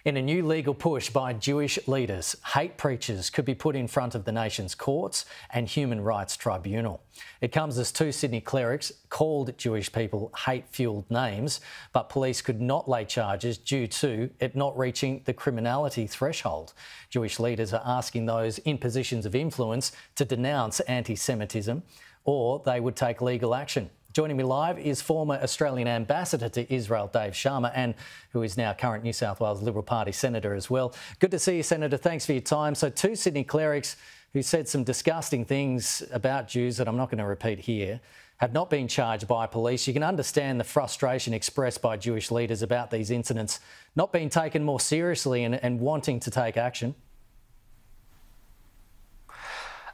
In a new legal push by Jewish leaders, hate preachers could be put in front of the nation's courts and human rights tribunal. It comes as two Sydney clerics called Jewish people hate-fuelled names, but police could not lay charges due to it not reaching the criminality threshold. Jewish leaders are asking those in positions of influence to denounce anti-Semitism, or they would take legal action. Joining me live is former Australian Ambassador to Israel, Dave Sharma, and who is now current New South Wales Liberal Party Senator as well. Good to see you, Senator. Thanks for your time. So two Sydney clerics who said some disgusting things about Jews that I'm not going to repeat here have not been charged by police. You can understand the frustration expressed by Jewish leaders about these incidents not being taken more seriously and wanting to take action.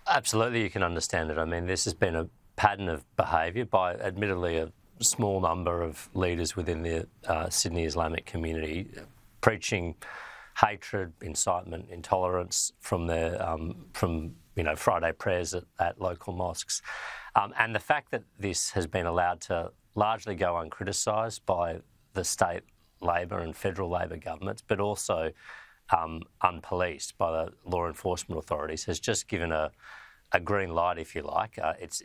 Absolutely, you can understand it. I mean, this has been a pattern of behaviour by admittedly a small number of leaders within the Sydney Islamic community, preaching hatred, incitement, intolerance from their Friday prayers at local mosques, and the fact that this has been allowed to largely go uncriticised by the state Labor and federal Labor governments, but also unpoliced by the law enforcement authorities, has just given a green light, if you like. It's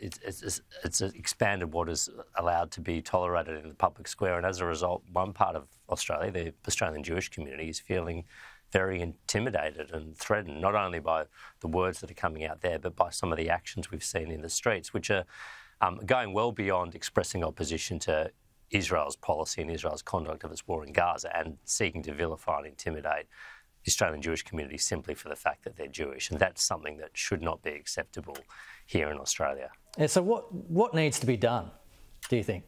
expanded what is allowed to be tolerated in the public square, and as a result, one part of Australia, the Australian Jewish community, is feeling very intimidated and threatened, not only by the words that are coming out there, but by some of the actions we've seen in the streets, which are going well beyond expressing opposition to Israel's policy and Israel's conduct of its war in Gaza and seeking to vilify and intimidate the Australian Jewish community simply for the fact that they're Jewish, and that's something that should not be acceptable here in Australia. Yeah, so what needs to be done, do you think?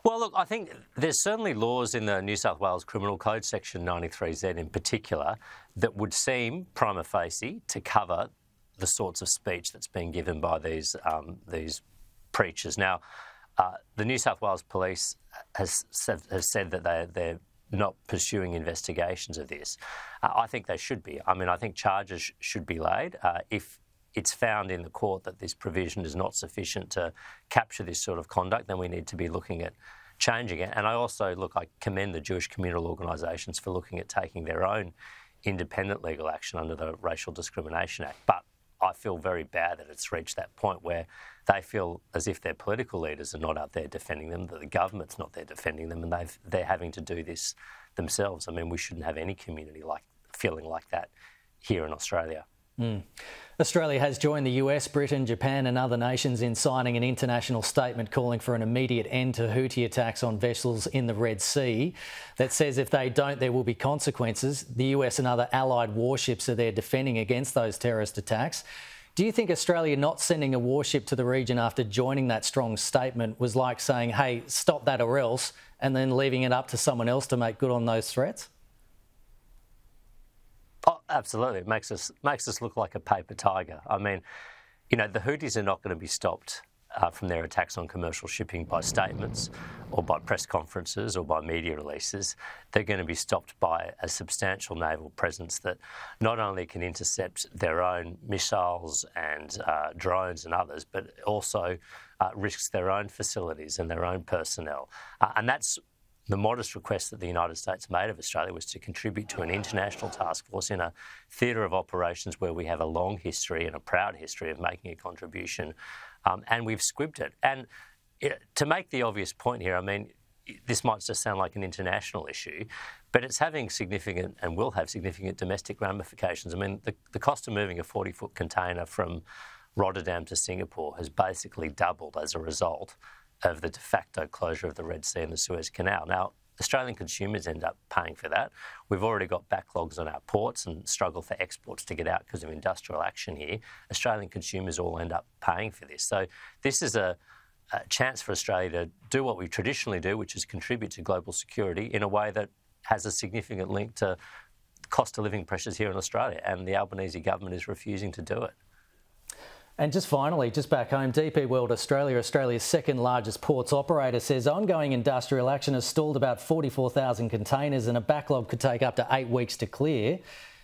Well, look, I think there's certainly laws in the New South Wales Criminal Code, Section 93Z in particular, that would seem prima facie to cover the sorts of speech that's being given by these preachers. Now, the New South Wales Police has said that they're not pursuing investigations of this. I think they should be. I mean, I think charges should be laid. If it's found in the court that this provision is not sufficient to capture this sort of conduct, then we need to be looking at changing it. And I commend the Jewish communal organisations for looking at taking their own independent legal action under the Racial Discrimination Act. But I feel very bad that it's reached that point where they feel as if their political leaders are not out there defending them, that the government's not there defending them, and they're having to do this themselves. I mean, we shouldn't have any community feeling like that here in Australia. Australia has joined the US, Britain, Japan and other nations in signing an international statement calling for an immediate end to Houthi attacks on vessels in the Red Sea that says if they don't, there will be consequences. The US and other allied warships are there defending against those terrorist attacks. Do you think Australia not sending a warship to the region after joining that strong statement was like saying, hey, stop that or else, and then leaving it up to someone else to make good on those threats? Oh, absolutely. It makes us look like a paper tiger. I mean, the Houthis are not going to be stopped from their attacks on commercial shipping by statements or by press conferences or by media releases. They're going to be stopped by a substantial naval presence that not only can intercept their own missiles and drones and others, but also risks their own facilities and their own personnel. And that's the modest request that the United States made of Australia, was to contribute to an international task force in a theatre of operations where we have a long history and a proud history of making a contribution, and we've squibbed it. And to make the obvious point here, I mean, this might just sound like an international issue, but it's having significant and will have significant domestic ramifications. I mean, the cost of moving a 40-foot container from Rotterdam to Singapore has basically doubled as a result of the de facto closure of the Red Sea and the Suez Canal. Now, Australian consumers end up paying for that. We've already got backlogs on our ports and struggle for exports to get out because of industrial action here. Australian consumers all end up paying for this. So this is a chance for Australia to do what we traditionally do, which is contribute to global security in a way that has a significant link to cost of living pressures here in Australia, and the Albanese government is refusing to do it. And just finally, just back home, DP World Australia, Australia's second largest ports operator, says ongoing industrial action has stalled about 44,000 containers and a backlog could take up to 8 weeks to clear.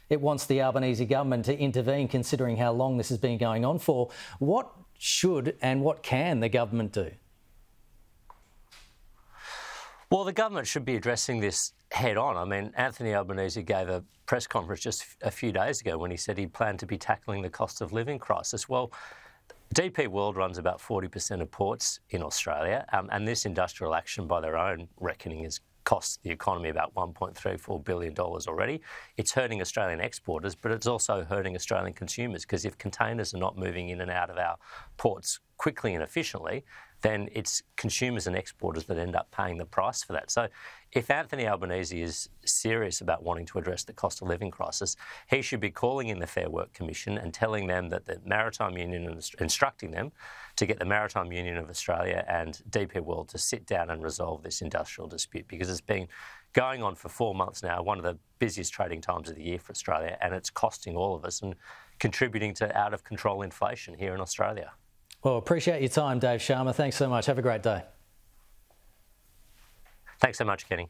It wants the Albanese government to intervene, considering how long this has been going on for. What should and what can the government do? Well, the government should be addressing this head on. I mean, Anthony Albanese gave a press conference just a few days ago when he said he planned to be tackling the cost of living crisis. Well, DP World runs about 40% of ports in Australia, and this industrial action, by their own reckoning, has cost the economy about $1.34 billion already. It's hurting Australian exporters, but it's also hurting Australian consumers, because if containers are not moving in and out of our ports quickly and efficiently, then it's consumers and exporters that end up paying the price for that. So if Anthony Albanese is serious about wanting to address the cost of living crisis, he should be calling in the Fair Work Commission and telling them that the Maritime Union, and instructing them to get the Maritime Union of Australia and DP World to sit down and resolve this industrial dispute, because it's been going on for 4 months now, one of the busiest trading times of the year for Australia, and it's costing all of us and contributing to out-of-control inflation here in Australia. Well, appreciate your time, Dave Sharma. Thanks so much. Have a great day. Thanks so much, Kenny.